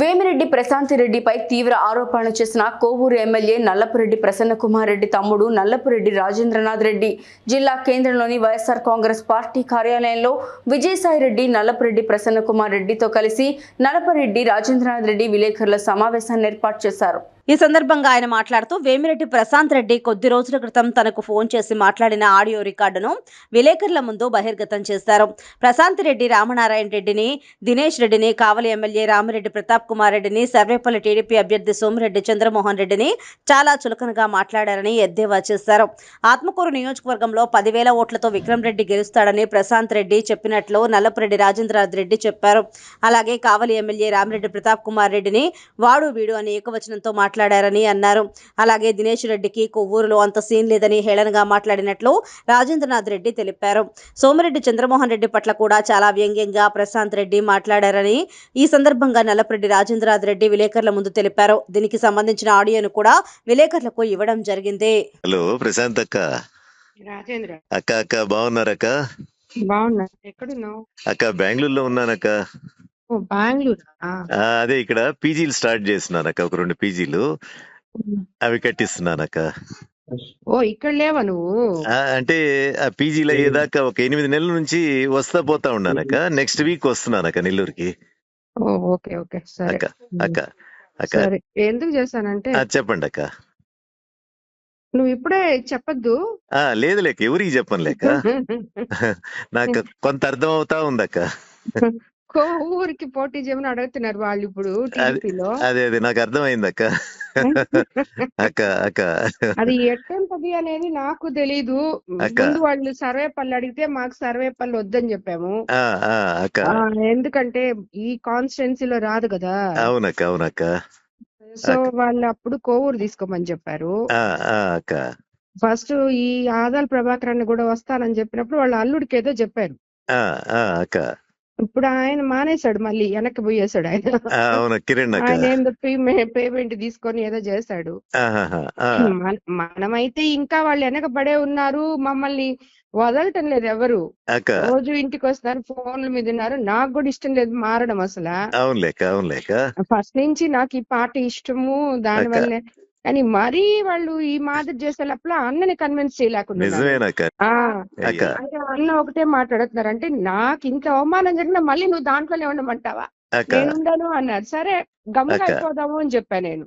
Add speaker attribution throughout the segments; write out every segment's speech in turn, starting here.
Speaker 1: వేమిరెడ్డి ప్రశాంత్ రెడ్డిపై తీవ్ర ఆరోపణలు చేసిన కోవూరు ఎమ్మెల్యే నల్లపురెడ్డి ప్రసన్నకుమార్ రెడ్డి తమ్ముడు నల్లపురెడ్డి రాజేంద్రనాథ్ రెడ్డి జిల్లా కేంద్రంలోని వైఎస్ఆర్ కాంగ్రెస్ పార్టీ కార్యాలయంలో విజయసాయి రెడ్డి నల్లపురెడ్డి ప్రసన్నకుమార్ రెడ్డితో కలిసి నల్లపురెడ్డి రాజేంద్రనాథ్ రెడ్డి విలేకరుల సమావేశాన్ని ఏర్పాటు చేశారు.
Speaker 2: ఈ సందర్భంగా ఆయన మాట్లాడుతూ వేమిరెడ్డి ప్రశాంత్ రెడ్డి కొద్ది రోజుల క్రితం తనకు ఫోన్ చేసి మాట్లాడిన ఆడియో రికార్డును విలేకరుల ముందు బహిర్గతం చేశారు. ప్రశాంత్ రెడ్డి రామనారాయణ రెడ్డిని, దినేష్ రెడ్డిని, కావలి ఎమ్మెల్యే రామిరెడ్డి ప్రతాప్ కుమార్ రెడ్డిని, సర్వేపల్లి టీడీపీ అభ్యర్థి సోమిరెడ్డి చంద్రమోహన్ రెడ్డిని చాలా చులకనగా మాట్లాడారని ఎద్దేవా చేశారు. ఆత్మకూరు నియోజకవర్గంలో 10,000 ఓట్లతో విక్రమ్ రెడ్డి గెలుస్తాడని ప్రశాంత్ రెడ్డి చెప్పినట్లు నల్లపురెడ్డి రాజేంద్రనాథ్ రెడ్డి చెప్పారు. అలాగే కావలి ఎమ్మెల్యే రామిరెడ్డి ప్రతాప్ కుమార్ రెడ్డిని వాడు వీడు అని ఏకవచనంతో మాట్లాడారని అన్నారు. అలాగే దినేష్ రెడ్డికి కొవ్వూరులో అంత సీన్ లేదని హేళనగా మాట్లాడినట్లు రాజేంద్రనాథ్ రెడ్డి తెలిపారు. సోమిరెడ్డి చంద్రమోహన్ రెడ్డి పట్ల కూడా చాలా వ్యంగ్యంగా ప్రశాంత్ రెడ్డి మాట్లాడారని ఈ సందర్భంగా నల్లపురెడ్డి రాజేంద్రనాథ్ రెడ్డి విలేకరుల ముందు తెలిపారు. దీనికి సంబంధించిన ఆడియోను కూడా విలేకరులకు ఇవ్వడం జరిగింది.
Speaker 3: హలో ప్రశాంత్ అక్క.
Speaker 4: రాజేంద్ర
Speaker 3: అక్క అక్క బాగున్నారక్క?
Speaker 4: బాగున్నా. ఎక్కడున్నావు?
Speaker 3: అక్క బెంగళూరులో ఉన్నానక్క.
Speaker 4: ఓ బెంగళూరు.
Speaker 3: అదే ఇక్కడ పీజీలు స్టార్ట్ చేస్తున్నానక్క, ఒక 2 పీజీలు అవి కట్టిస్తున్నానక్క.
Speaker 4: ఓ ఇక్కడ లేవా నువ్వు?
Speaker 3: అంటే ఆ పీజీలు అయ్యేదాకా ఒక 8 నెలల నుంచి వస్తా పోతా ఉన్నానక్క. నెక్స్ట్ వీక్ వస్తున్నానక్క నెల్లూరుకి.
Speaker 4: ఓ ఓకే ఓకే సరే
Speaker 3: అక్క అక్క అక్క
Speaker 4: సరే. ఎందుకు చేశానంటే
Speaker 3: చెప్పండి అక్క.
Speaker 4: నువ్వు ఇప్పుడే చెప్పద్దు.
Speaker 3: లేదు లేక ఎవరికి చెప్పను లేక నాకు కొంత అర్థం అవుతా ఉందక్క.
Speaker 4: ఊరికి పోటీ చేయమని అడుగుతున్నారు వాళ్ళు ఇప్పుడు టీడీపీలో.
Speaker 3: అదే అదే నాకు అర్థమైంది అక్క. అక్క అక్క
Speaker 4: అది ఎట్టంటది అనేది నాకు తెలీదు. ముందు వాళ్ళు సర్వేపల్లి అడిగితే మాకు సర్వేపల్లి వద్దని చెప్పాము. ఎందుకంటే ఈ కాన్స్టిట్యున్సీలో రాదు కదా.
Speaker 3: అవునక్క అవునక్క.
Speaker 4: సో వాళ్ళు అప్పుడు కోవూరు తీసుకోమని చెప్పారు. ఫస్ట్ ఈ ఆదాల ప్రభాకరాన్ని కూడా వస్తానని చెప్పినప్పుడు వాళ్ళ అల్లుడికి ఏదో చెప్పారు. ఇప్పుడు ఆయన మానేశాడు, మళ్ళీ వెనక్కి పోయేశాడు. ఆయన ఏందో పేమెంట్ తీసుకొని ఏదో చేశాడు. మనమైతే ఇంకా వాళ్ళు వెనకబడే ఉన్నారు, మమ్మల్ని వదలటం లేదు ఎవరు. రోజు ఇంటికి వస్తారు, ఫోన్ల మీద ఉన్నారు. నాకు కూడా ఇష్టం లేదు మారడం అసలు. ఫస్ట్ నుంచి నాకు ఈ పార్టీ ఇష్టము, దాని వల్లే. కానీ మరీ వాళ్ళు ఈ మాదిరి చేసేటప్పుడు అన్నని కన్విన్స్ చేయలేకుండా అన్న ఒకటే మాట్లాడుతున్నారు. అంటే నాకు ఇంత అవమానం జరిగినా మళ్ళీ నువ్వు దాంట్లోనే ఉండమంటావా? నేను ఉండను అన్నారు. సరే గమ్ముగా అయిపోదాము అని చెప్పా నేను.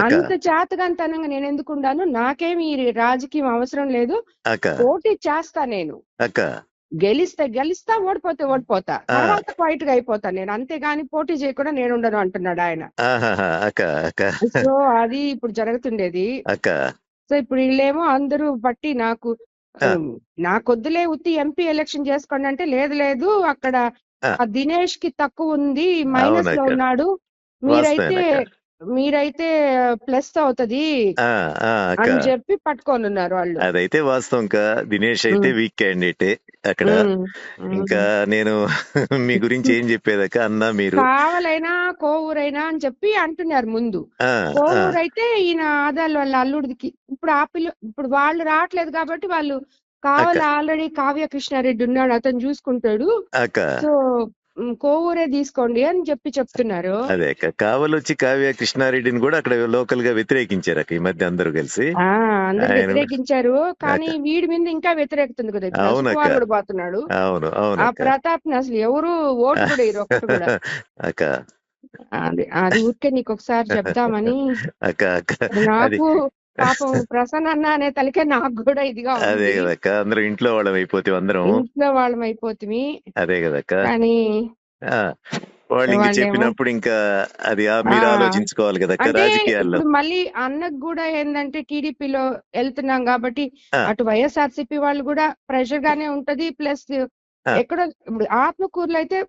Speaker 4: అంత చేతగాంతనంగా నేను ఎందుకు ఉండాను? నాకేమి రాజకీయం అవసరం లేదు, పోటీ చేస్తా నేను. గెలిస్తా, ఓడిపోతే ఓడిపోతా, తర్వాత క్వైట్ గా అయిపోతా నేను, అంతేగాని పోటీ చేయకుండా నేను ఉండను అంటున్నాడు ఆయన. సో అది ఇప్పుడు జరుగుతుండేది. సో ఇప్పుడు వీళ్ళేమో అందరూ బట్టి నాకొద్దులే ఉత్తి ఎంపీ ఎలక్షన్ చేసుకోండి అంటే, లేదు లేదు అక్కడ దినేష్ కి తక్కువ ఉంది, మైనస్ లో ఉన్నాడు, మీరైతే ప్లస్ అవుతది అని చెప్పి పట్టుకొని ఉన్నారు వాళ్ళు.
Speaker 3: అదైతే వాస్తవం. దినేష్ అయితే వీక్ క్యాండిడేటే అక్కడ. ఇంకా నేను మీ గురించి ఏం చెప్పేదక్క, అన్నా మీరు
Speaker 4: కావాలైనా కోవూరైనా అని చెప్పి అంటున్నారు ముందు. కోవూరు అయితే ఈయన ఆదాల వాళ్ళ అల్లుడికి ఇప్పుడు వాళ్ళు రావట్లేదు కాబట్టి వాళ్ళు కావాలి, ఆల్రెడీ కావ్య కృష్ణారెడ్డి ఉన్నాడు, అతను చూసుకుంటాడు, సో కోవూరే తీసుకోండి అని చెప్పి చెప్తున్నారు.
Speaker 3: అదే కావాలి వచ్చి కావ్య కృష్ణారెడ్డిని కూడా అక్కడ లోకల్ గా వ్యతిరేకించారు ఈ మధ్య అందరూ కలిసి.
Speaker 4: అందరు వ్యతిరేకించారు, కానీ వీడి మీద ఇంకా వ్యతిరేకుతుంది కదా, పోతున్నాడు. ఆ ప్రతాప్ ని అసలు ఎవరు ఓటు కూడా వేయరు ఒక్కటి కూడా. అది ఊరికే నీకు ఒకసారి చెప్దామని. నాకు పాపం ప్రసన్న అన్న అనే తలకే నాకు కూడా ఇదిగా ఉంది.
Speaker 3: అదే కదక్క, అందరూ ఇంట్లో వాళ్ళం
Speaker 4: అయిపోతుంది.
Speaker 3: అదే కదక్క,
Speaker 4: కానీ
Speaker 3: వాళ్ళు ఇంకా చెప్పినప్పుడు ఇంకా అది మీరు ఆలోచించుకోవాలి కదక్క రాజకీయాల్లో.
Speaker 4: మళ్ళీ అన్నకు కూడా ఏంటంటే టీడీపీలో వెళ్తున్నాం కాబట్టి అటు వైఎస్ఆర్సీపీ వాళ్ళు కూడా ప్రెషర్ గానే ఉంటది. ప్లస్ ఎక్కడో ఇప్పుడు ఆత్మకూరులో అయితే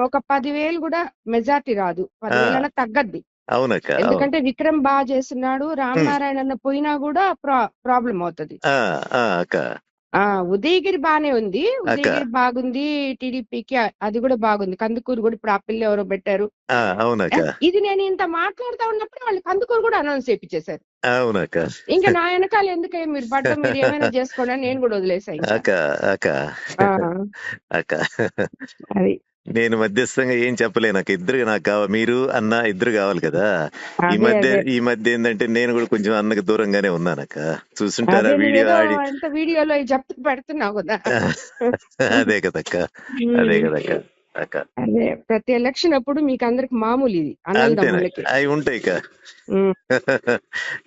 Speaker 4: ఒక 10,000 కూడా మెజార్టీ రాదు, 10,000 తగ్గద్ది.
Speaker 3: అవునక్క,
Speaker 4: ఎందుకంటే విక్రమ్ బాగా చేస్తున్నాడు, రామనారాయణ పోయినా కూడా ప్రాబ్లం అవుతుంది. ఉదయగిరి బానే ఉంది, ఉదయగిరి బాగుంది టీడీపీకి, అది కూడా బాగుంది. కందుకూరు కూడా ఇప్పుడు ఆ పిల్ల ఎవరో పెట్టారు. ఇది నేను ఇంత మాట్లాడుతా ఉన్నప్పుడు వాళ్ళు కందుకూరు కూడా అనౌన్స్ చేయించేశారు. ఇంకా నా వెనకాల ఎందుకే మీరు పడ్డ, మీరు ఏమైనా చేసుకోండి అని నేను కూడా వదిలేసాను.
Speaker 3: అది నేను మధ్యస్థంగా ఏం చెప్పలేను. నాకు కావాలి, మీరు అన్న ఇద్దరు కావాలి కదా. ఈ
Speaker 4: అదే
Speaker 3: మధ్య
Speaker 4: అదే
Speaker 3: ఈ మధ్య ఏంటంటే నేను కూడా కొంచెం అన్నకి దూరంగానే ఉన్నానక్క. చూస్తుంటారా
Speaker 4: అదే
Speaker 3: వీడియో
Speaker 4: నువ్వేదో
Speaker 3: ఆడి.
Speaker 4: అంత వీడియోలో చెప్తూ పెడుతున్నావు కదా.
Speaker 3: అదే కదక్క, అదే
Speaker 4: ఉమ్.
Speaker 3: కదక్క అక్క.
Speaker 4: అదే ప్రతి ఎలక్షన్ అప్పుడు మీకు అందరికి మామూలు ఇది అన్నల
Speaker 3: అంతేనా,
Speaker 4: తమ్ముళ్ళకి.
Speaker 3: అవి ఉంటాయి అక్క.
Speaker 4: ఉమ్.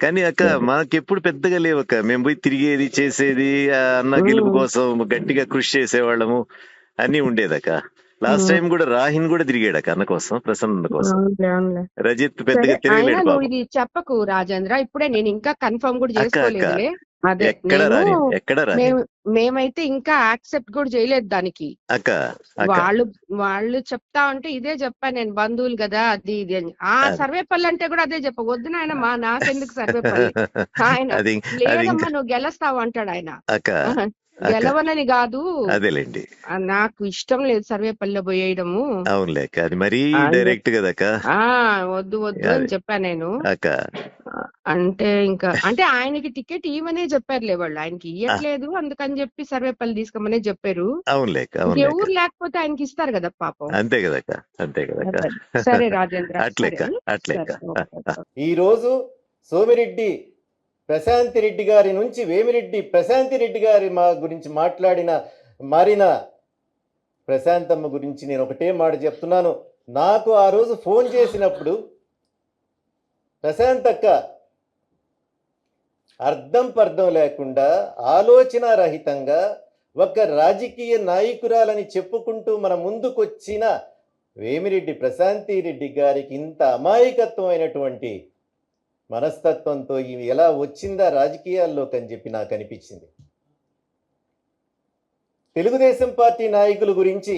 Speaker 3: కానీ అక్క మాకెప్పుడు పెద్దగా లేవక్క. మేము పోయి తిరిగేది చేసేది, ఆ అన్న గెలుపు
Speaker 4: ఉమ్.
Speaker 3: కోసం గట్టిగా కృషి చేసేవాళ్ళము, అన్ని ఉండేదక్క. లాస్ట్
Speaker 4: ఉమ్.
Speaker 3: టైం కూడా రాహిన్ కూడా తిరిగాడక్క అన్న కోసం, ప్రసన్న కోసం.
Speaker 4: అవునులే అవునులే.
Speaker 3: రజిత్
Speaker 4: సరే
Speaker 3: పెద్దగా
Speaker 4: అయినా
Speaker 3: తిరగలేడు
Speaker 4: నువ్వు
Speaker 3: పాపం.
Speaker 4: ఇది చెప్పకు రాజేంద్ర, ఇప్పుడే నేను ఇంకా కన్ఫర్మ్ కూడా
Speaker 3: అక్క అక్క
Speaker 4: చేసుకోలేదులే. అదే
Speaker 3: ఎక్కడ
Speaker 4: నేను
Speaker 3: రాని, ఎక్కడ రాని
Speaker 4: మేము మేమైతే ఇంకా యాక్సెప్ట్ కూడా చేయలేదు దానికి.
Speaker 3: అక్క అక్క.
Speaker 4: వాళ్ళు వాళ్ళు చెప్తా ఉంటే ఇదే చెప్పాను నేను, బంధువులు కదా అది ఇది అని. ఆ
Speaker 3: అది
Speaker 4: సర్వేపల్లి అంటే కూడా అదే చెప్ప, వద్దు నాయన మా నాకెందుకు సర్వేపల్లి. ఆయన
Speaker 3: అది అది
Speaker 4: లేదమ్మా
Speaker 3: ఇంకా
Speaker 4: నువ్వు గెలుస్తావు అంటాడు ఆయన.
Speaker 3: అక్క
Speaker 4: ఆహా,
Speaker 3: అక్క.
Speaker 4: గెలవనని కాదు,
Speaker 3: అదేలేండి.
Speaker 4: నాకు ఇష్టం లేదు సర్వేపల్లిలో పోయేయడము
Speaker 3: అవునులే అక్క, అది మరీ
Speaker 4: అని
Speaker 3: డైరెక్ట్ కదక్క.
Speaker 4: ఆ వద్దు వద్దు అని
Speaker 3: అది
Speaker 4: చెప్పాను నేను.
Speaker 3: అక్క.
Speaker 4: అంటే ఇంకా అంటే ఆయనకి టికెట్ ఇవ్వనే చెప్పారులే వాళ్ళు, ఆయనకి
Speaker 3: ఆ,
Speaker 4: ఇవ్వట్లేదు అందుకని చెప్పి సర్వేపల్లి తీసుకోమనే చెప్పారు.
Speaker 3: అవునులే అక్క, అవునులే అక్క.
Speaker 4: ఇంకెవరు లేకపోతే ఆయనకి ఇస్తారు కదా పాపం.
Speaker 3: అంతే కదక్క, అంతే కదక్క.
Speaker 4: అదే. సరే రాజేంద్ర,
Speaker 3: అట్లెక్క,
Speaker 4: సరే
Speaker 3: అట్లెక్క.
Speaker 4: సరే ఓకే.
Speaker 5: ఈరోజు సోమిరెడ్డి ప్రశాంతి రెడ్డి గారి నుంచి వేమిరెడ్డి ప్రశాంతి రెడ్డి గారి గురించి మారిన ప్రశాంతమ్మ గురించి నేను ఒకటే మాట చెప్తున్నాను. నాకు ఆ రోజు ఫోన్ చేసినప్పుడు ప్రశాంతక్క అర్థం పర్థం లేకుండా ఆలోచన రహితంగా ఒక రాజకీయ నాయకురాలని చెప్పుకుంటూ మన ముందుకొచ్చిన వేమిరెడ్డి ప్రశాంతి రెడ్డి గారికి ఇంత అమాయకత్వమైనటువంటి మనస్తత్వంతో ఇవి ఎలా వచ్చిందా రాజకీయాల్లోకి అని చెప్పి నాకు అనిపించింది. తెలుగుదేశం పార్టీ నాయకుల గురించి,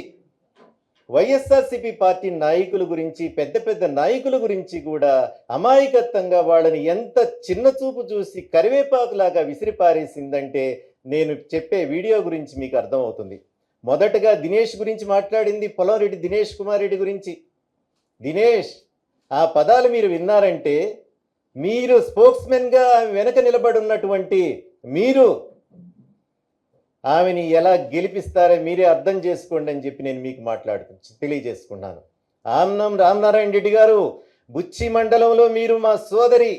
Speaker 5: వైఎస్ఆర్సీపీ పార్టీ నాయకుల గురించి, పెద్ద పెద్ద నాయకుల గురించి కూడా అమాయకత్వంగా వాళ్ళని ఎంత చిన్న చూపు చూసి కరివేపాకులాగా విసిరిపారేసిందంటే నేను చెప్పే వీడియో గురించి మీకు అర్థమవుతుంది. మొదటగా దినేష్ గురించి మాట్లాడింది, పొలంరెడ్డి దినేష్ కుమార్ రెడ్డి గురించి. దినేష్, ఆ పదాలు మీరు విన్నారంటే, మీరు స్పోక్స్మెన్గా ఆమె వెనక నిలబడి ఉన్నటువంటి మీరు ఆమెని ఎలా గెలిపిస్తారో మీరే అర్థం చేసుకోండి అని చెప్పి నేను మీకు తెలియజేసుకున్నాను. ఆమ్నం రామనారాయణ రెడ్డి గారు, బుచ్చి మండలంలో మీరు మా సోదరి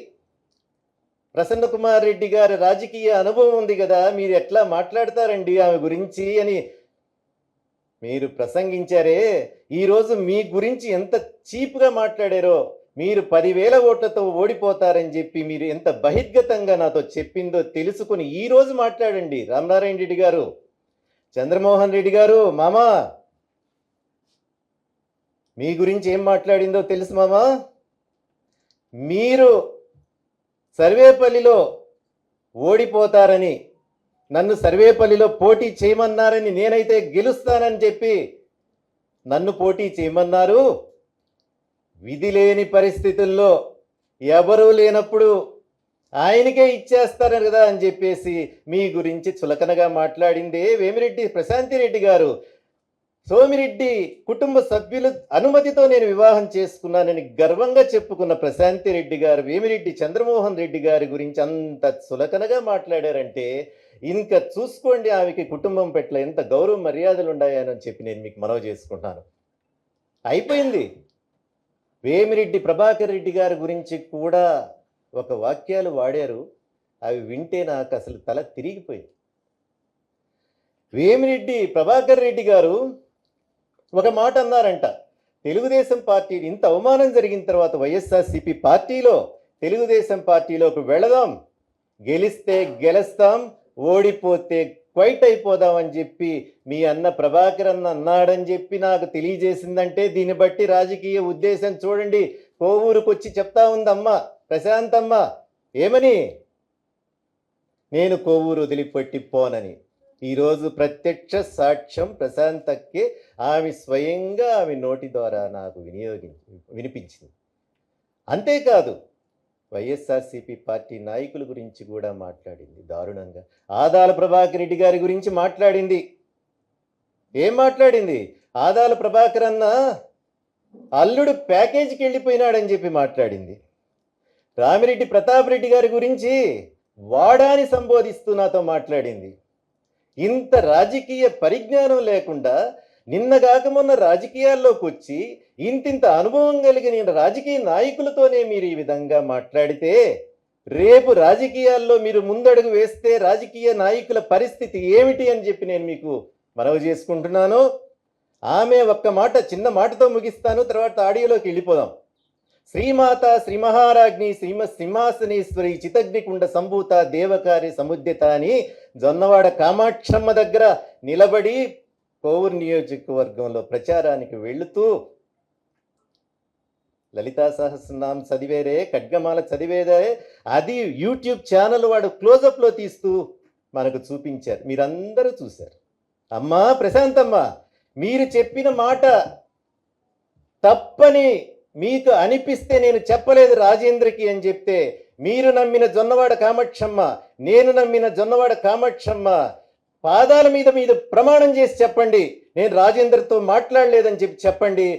Speaker 5: ప్రసన్న కుమార్ రెడ్డి గారి రాజకీయ అనుభవం ఉంది కదా, మీరు ఎట్లా మాట్లాడతారండి ఆమె గురించి అని మీరు ప్రసంగించారే. ఈరోజు మీ గురించి ఎంత చీప్గా మాట్లాడారో, మీరు 10,000 ఓట్లతో ఓడిపోతారని చెప్పి మీరు ఎంత బహిర్గతంగా నాతో చెప్పిందో తెలుసుకుని ఈరోజు మాట్లాడండి. రామనారాయణ రెడ్డి గారు, చంద్రమోహన్ రెడ్డి గారు, మామా మీ గురించి ఏం మాట్లాడిందో తెలుసు మామా. మీరు సర్వేపల్లిలో ఓడిపోతారని, నన్ను సర్వేపల్లిలో పోటీ చేయమన్నారని, నేనైతే గెలుస్తానని చెప్పి నన్ను పోటీ చేయమన్నారు. విధి లేని పరిస్థితుల్లో ఎవరూ లేనప్పుడు ఆయనకే ఇచ్చేస్తారు కదా అని చెప్పేసి మీ గురించి చులకనగా మాట్లాడిందే వేమిరెడ్డి ప్రశాంతి రెడ్డి గారు. సోమిరెడ్డి కుటుంబ సభ్యుల అనుమతితో నేను వివాహం చేసుకున్నానని గర్వంగా చెప్పుకున్న ప్రశాంతి రెడ్డి గారు వేమిరెడ్డి చంద్రమోహన్ రెడ్డి గారి గురించి అంత చులకనగా మాట్లాడారంటే ఇంకా చూసుకోండి ఆమెకి కుటుంబం పట్ల ఎంత గౌరవ మర్యాదలు ఉన్నాయని చెప్పి నేను మీకు మనవి చేసుకుంటాను. అయిపోయింది. వేమిరెడ్డి ప్రభాకర్ రెడ్డి గారి గురించి కూడా ఒక వాక్యాలు వాడారు, అవి వింటే నాకు అసలు తల తిరిగిపోయింది. వేమిరెడ్డి ప్రభాకర్ రెడ్డి గారు ఒక మాట అన్నారంట, తెలుగుదేశం పార్టీ ఇంత అవమానం జరిగిన తర్వాత వైఎస్ఆర్సీపీ పార్టీలో తెలుగుదేశం పార్టీలోకి వెళదాం, గెలిస్తే గెలుస్తాం, ఓడిపోతే క్వైట్ అయిపోదామని చెప్పి మీ అన్న ప్రభాకర్ అన్న అన్నాడని చెప్పి నాకు తెలియజేసిందంటే దీన్ని బట్టి రాజకీయ ఉద్దేశం చూడండి. కోవూరుకు వచ్చి చెప్తా ఉందమ్మ ప్రశాంతమ్మ ఏమని, నేను కోవూరు వదిలిపెట్టి పోనని. ఈరోజు ప్రత్యక్ష సాక్ష్యం ప్రశాంతక్కే, ఆమె స్వయంగా ఆమె నోటి ద్వారా నాకు వినిపించింది. అంతేకాదు వైఎస్ఆర్సీపీ పార్టీ నాయకుల గురించి కూడా మాట్లాడింది దారుణంగా. ఆదాల ప్రభాకర్ రెడ్డి గారి గురించి మాట్లాడింది. ఏం మాట్లాడింది? ఆదాల ప్రభాకర్ అన్న అల్లుడు ప్యాకేజీకి వెళ్ళిపోయినాడని చెప్పి మాట్లాడింది. రామిరెడ్డి ప్రతాప్ రెడ్డి గారి గురించి వాడాని సంబోధిస్తూ నాతో మాట్లాడింది. ఇంత రాజకీయ పరిజ్ఞానం లేకుండా నిన్నగాక మొన్న రాజకీయాల్లోకి వచ్చి ఇంతింత అనుభవం కలిగిన రాజకీయ నాయకులతోనే మీరు ఈ విధంగా మాట్లాడితే రేపు రాజకీయాల్లో మీరు ముందడుగు వేస్తే రాజకీయ నాయకుల పరిస్థితి ఏమిటి అని చెప్పి నేను మీకు మనవి చేసుకుంటున్నాను. ఆమె ఒక్క మాట, చిన్న మాటతో ముగిస్తాను, తర్వాత ఆడియోలోకి వెళ్ళిపోదాం. శ్రీమాత శ్రీ మహారాజ్ఞి సింహాసనేశ్వరి చితగ్నికుండ సంభూత దేవకారి సముద్యత అని జొన్నవాడ కామాక్షమ్మ దగ్గర నిలబడి కోవూరు నియోజకవర్గంలో ప్రచారానికి వెళుతూ లలితా సహస్రనామం చదివేరే, ఖడ్గమాల చదివేదే, అది యూట్యూబ్ ఛానల్ వాడు క్లోజప్లో తీస్తూ మనకు చూపించారు, మీరందరూ చూశారు. అమ్మా ప్రశాంతమ్మ, మీరు చెప్పిన మాట తప్పని మీకు అనిపిస్తే నేను చెప్పలేదు రాజేంద్రకి అని చెప్తే, మీరు నమ్మిన జొన్నవాడ కామాక్షమ్మ, నేను నమ్మిన జొన్నవాడ కామాక్షమ్మ పాదాల మీద ప్రమాణం చేసి చెప్పండి, నేను రాజేంద్రతో మాట్లాడలేదని చెప్పి చెప్పండి.